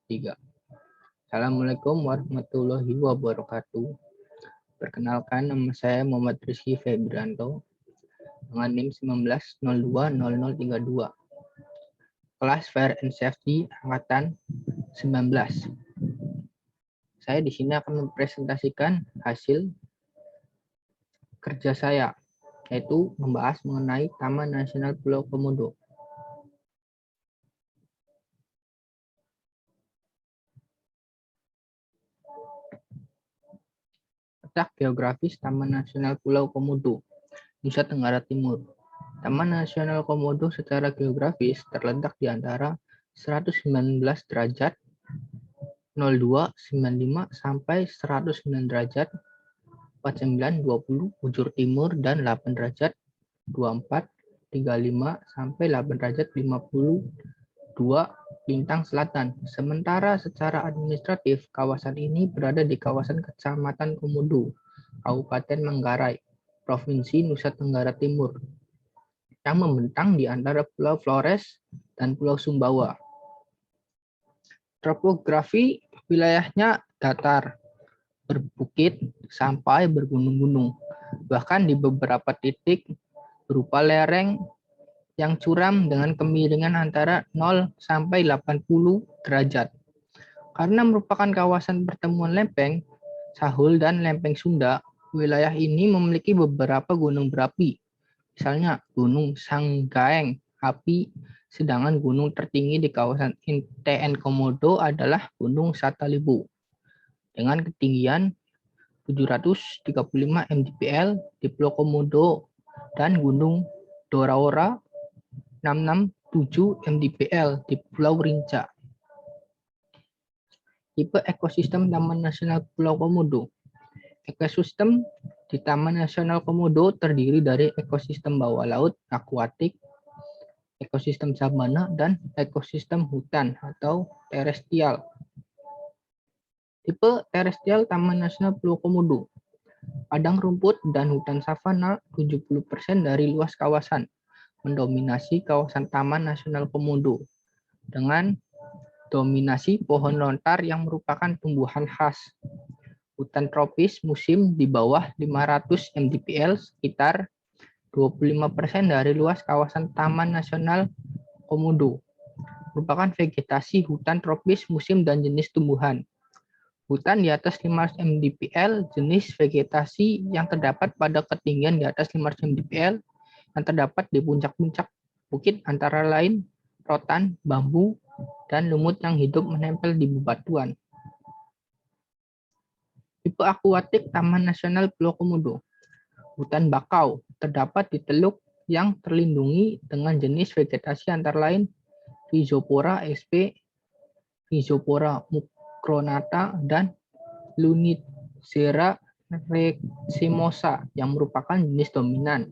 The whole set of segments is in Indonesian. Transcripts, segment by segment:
3. Assalamualaikum warahmatullahi wabarakatuh. Perkenalkan, nama saya Muhammad Rizky Febrianto dengan NIM 19020032. Kelas Fire and Safety angkatan 19. Saya di sini akan mempresentasikan hasil kerja saya, yaitu membahas mengenai Taman Nasional Pulau Komodo. Letak geografis Taman Nasional Pulau Komodo, Nusa Tenggara Timur. Taman Nasional Komodo secara geografis terletak di antara 119 derajat 0295 sampai 109 derajat 4920 bujur timur dan 8 derajat 2435 sampai 8 derajat 52 lintang selatan. Sementara secara administratif, kawasan ini berada di kawasan Kecamatan Komodo, Kabupaten Manggarai, Provinsi Nusa Tenggara Timur, yang membentang di antara Pulau Flores dan Pulau Sumbawa. Topografi wilayahnya datar, berbukit, sampai bergunung-gunung. Bahkan di beberapa titik berupa lereng yang curam dengan kemiringan antara 0 sampai 80 derajat. Karena merupakan kawasan pertemuan lempeng, Sahul dan lempeng Sunda, wilayah ini memiliki beberapa gunung berapi. Misalnya Gunung Sanggaeng Api, sedangkan gunung tertinggi di kawasan TN Komodo adalah Gunung Satalibu dengan ketinggian 735 mdpl di Pulau Komodo dan Gunung Doraora 667 mdpl di Pulau Rinca. Tipe ekosistem Taman Nasional Pulau Komodo. Ekosistem di Taman Nasional Komodo terdiri dari ekosistem bawah laut akuatik, ekosistem sabana, dan ekosistem hutan atau terestrial. Tipe terestrial Taman Nasional Pulau Komodo. Padang rumput dan hutan savana 70% dari luas kawasan, mendominasi kawasan Taman Nasional Komodo dengan dominasi pohon lontar yang merupakan tumbuhan khas. Hutan tropis musim di bawah 500 mdpl sekitar 25% dari luas kawasan Taman Nasional Komodo, merupakan vegetasi hutan tropis musim dan jenis tumbuhan. Hutan di atas 500 mdpl jenis vegetasi yang terdapat pada ketinggian di atas 500 mdpl yang terdapat di puncak-puncak bukit antara lain rotan, bambu, dan lumut yang hidup menempel di bebatuan. Tipe akuatik Taman Nasional Pulau Komodo. Hutan bakau terdapat di teluk yang terlindungi dengan jenis vegetasi antara lain Rhizopora sp, Rhizopora mucronata, dan Lunicera racemosa yang merupakan jenis dominan.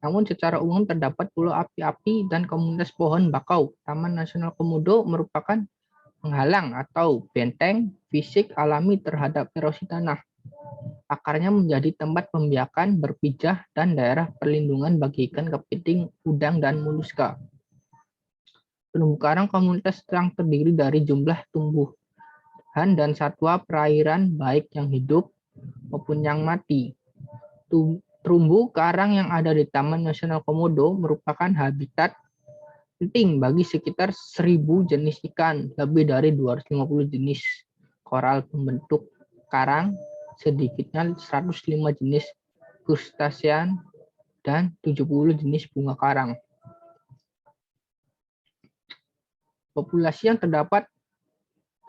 Namun secara umum terdapat pulau api-api dan komunitas pohon bakau. Taman Nasional Komodo merupakan penghalang atau benteng fisik alami terhadap erosi tanah. Akarnya menjadi tempat pembiakan, berpijah, dan daerah perlindungan bagi ikan kepiting, udang, dan moluska. Terumbu karang komunitas yang terdiri dari jumlah tumbuhan dan satwa perairan baik yang hidup maupun yang mati. Terumbu karang yang ada di Taman Nasional Komodo merupakan habitat penting bagi sekitar 1.000 jenis ikan, lebih dari 250 jenis koral pembentuk karang, sedikitnya 105 jenis krustasean, dan 70 jenis bunga karang. Populasi yang terdapat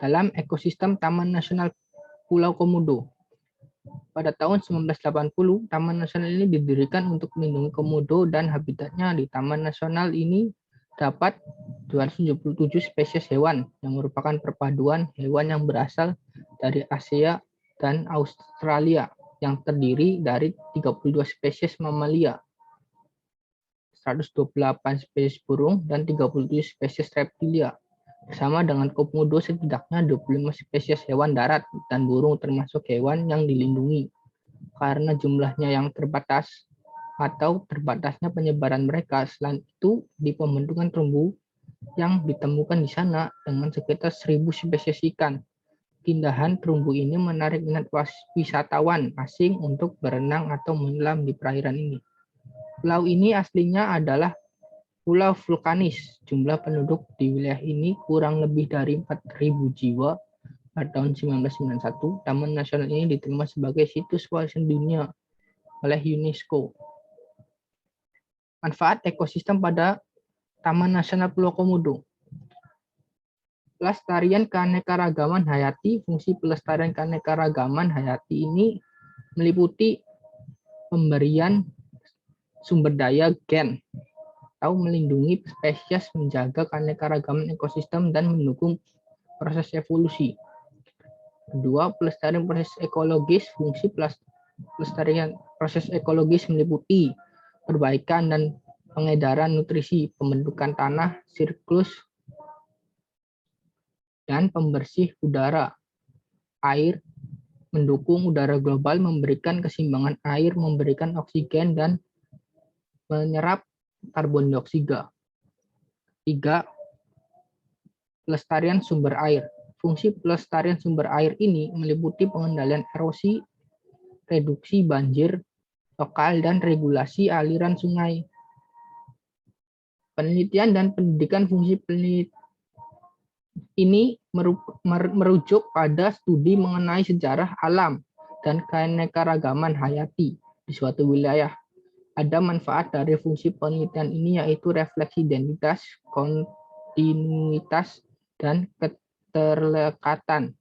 dalam ekosistem Taman Nasional Pulau Komodo. Pada tahun 1980, Taman Nasional ini didirikan untuk melindungi komodo dan habitatnya. Di Taman Nasional ini dapat 277 spesies hewan yang merupakan perpaduan hewan yang berasal dari Asia dan Australia yang terdiri dari 32 spesies mamalia, 128 spesies burung, dan 37 spesies reptilia. Bersama dengan komodo setidaknya 25 spesies hewan darat dan burung termasuk hewan yang dilindungi. Karena jumlahnya yang terbatas atau terbatasnya penyebaran mereka, selain itu di pembentukan terumbu yang ditemukan di sana dengan sekitar 1.000 spesies ikan. Keindahan terumbu ini menarik minat wisatawan asing untuk berenang atau menyelam di perairan ini. Pulau ini aslinya adalah pulau vulkanis. Jumlah penduduk di wilayah ini kurang lebih dari 4.000 jiwa pada tahun 1991. Taman nasional ini diterima sebagai situs warisan dunia oleh UNESCO. Manfaat ekosistem pada Taman Nasional Pulau Komodo. Pelestarian keanekaragaman hayati. Fungsi pelestarian keanekaragaman hayati ini meliputi pemberian sumber daya gen atau melindungi spesies, menjaga keanekaragaman ekosistem, dan mendukung proses evolusi. Kedua, pelestarian proses ekologis. Fungsi pelestarian proses ekologis meliputi perbaikan dan pengedaran nutrisi, pembentukan tanah, siklus, dan pembersih udara, air, mendukung udara global, memberikan keseimbangan air, memberikan oksigen, dan menyerap karbon dioksida. 3. Pelestarian sumber air. Fungsi pelestarian sumber air ini meliputi pengendalian erosi, reduksi banjir lokal, dan regulasi aliran sungai. Penelitian dan pendidikan. Fungsi penelitian ini merujuk pada studi mengenai sejarah alam dan keanekaragaman hayati di suatu wilayah. Ada manfaat dari fungsi penelitian ini, yaitu refleksi identitas, kontinuitas, dan keterlekatan.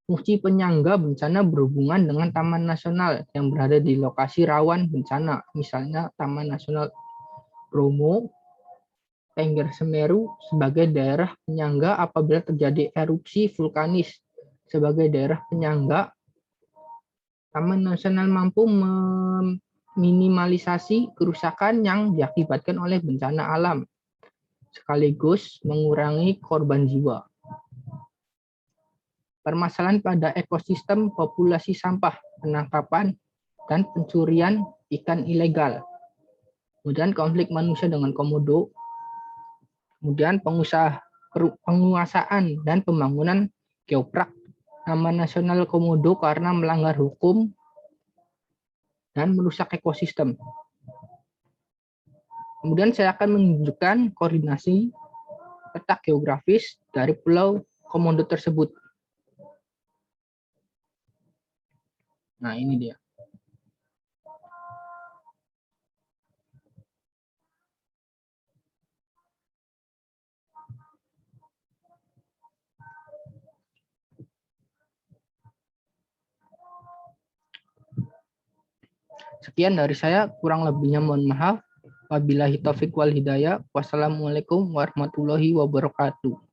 Fungsi penyangga bencana berhubungan dengan taman nasional yang berada di lokasi rawan bencana, misalnya Taman Nasional Bromo, Tengger Semeru sebagai daerah penyangga apabila terjadi erupsi vulkanis. Sebagai daerah penyangga, Taman Nasional mampu meminimalisasi kerusakan yang diakibatkan oleh bencana alam, sekaligus mengurangi korban jiwa. Permasalahan pada ekosistem, populasi sampah, penangkapan, dan pencurian ikan ilegal. Kemudian konflik manusia dengan komodo. Kemudian penguasaan dan pembangunan geopark Taman Nasional Komodo karena melanggar hukum dan merusak ekosistem. Kemudian saya akan menunjukkan koordinasi letak geografis dari Pulau Komodo tersebut. Nah, ini dia. Sekian dari saya, kurang lebihnya mohon maaf. Wabillahi taufiq wal hidayah. Wassalamualaikum warahmatullahi wabarakatuh.